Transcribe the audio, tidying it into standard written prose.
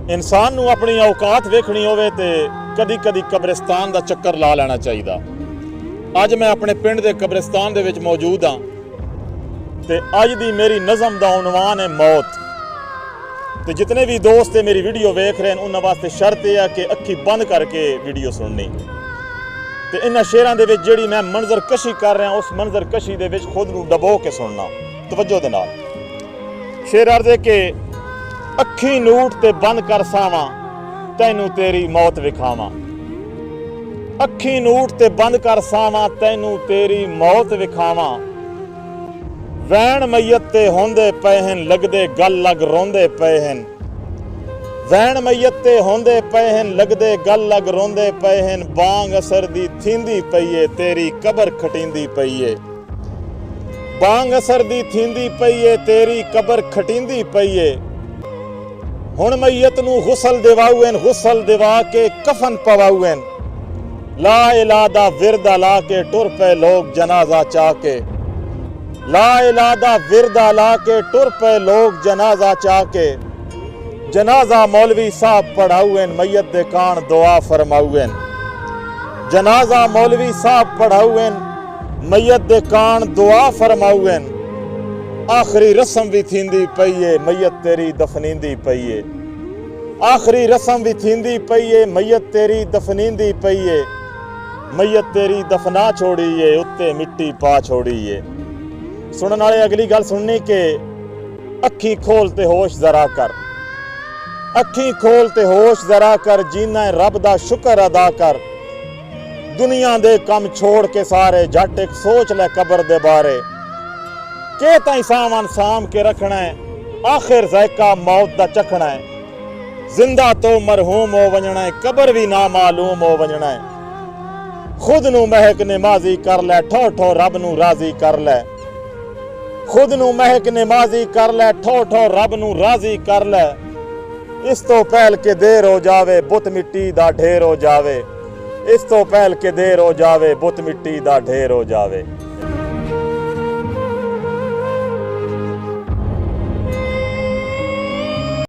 इंसान नूं अपनी औकात वेखनी होवे ते कदी कदी कब्रिस्तान दा चक्कर ला लेना चाहिदा। अज मैं अपने पिंड दे कब्रिस्तान दे विच मौजूद हाँ ते अज दी मेरी नज़म दा उनवान है मौत। तो जितने भी दोस्त मेरी वीडियो वेख रहे हैं उन्होंने वास्ते शर्त यह है कि अखी बंद करके वीडियो सुननी। तो इन्हां शेरां दे विच जिहड़ी मैं मंजर कशी कर रहा उस मंजर कशी दे विच खुद नूं डबो के सुनना तवज्जो दे नाल। शेर अर्ज़ है कि अखी नूट ते बंद कर सावां तैनू तेरी मौत विखावां। अखी नूट ते बंद कर सावां तैनू तेरी मौत विखावां। वैन मैयत ते होंदे पे हन लगदे गल लग रोंदे पे हन। वैन मैयत ते होंदे पे हन लगदे गल लग रोंदे पे हन। बांग असर दी थींदी पई है तेरी कबर खटींदी पई है। बांग असर दी थींदी पई है तेरी कबर खटींदी पई है। हुण मैयत नूं गुसल दिवाउन गुसल दिवा के कफन पवाउन। ला इलाहा दा विरदा ला के टुर पे लोग जनाजा चा के। ला इलाहा दा विरदा ला के टुर पे लोग जनाजा चा के। जनाजा मौलवी साहब पढ़ाउन मैयत दे कान दुआ फरमाउन। जनाजा मौलवी साहब पढ़ाउन मैयत दे कान दुआ फरमाउन। आखिरी रस्म भी थींदी पई है मैयत तेरी दफनींदी पई है। आखिरी रस्म भी थींदी पई है मैयत तेरी दफनींदी पई है। मैयत तेरी दफना छोड़ी है उत्ते मिट्टी पा छोड़ी है। सुनने वाले अगली गल सुननी के अखी खोल ते होश जरा कर। अखी खोल ते होश जरा कर जीना है रब दा शुक्र अदा कर। दुनिया दे कम छोड़ के सारे जट एक सोच ले कबर दे बारे। के ताई सामान साम के रखना है आखिर जायका मौत दा चखना है। जिंदा तो मरहूम हो वंजना है कबर भी ना मालूम हो वंजना है। खुद नू महक नमाजी कर ले ठो ठो रब नू राजी कर ले। खुद नू महक नमाजी कर ले ठो ठो रब नू राजी कर ले। इस तो पहल के देर हो जावे बुत मिट्टी दा ढेर हो जावे। इस तो पहल के देर हो जावे बुत मिट्टी दा ढेर हो जावे।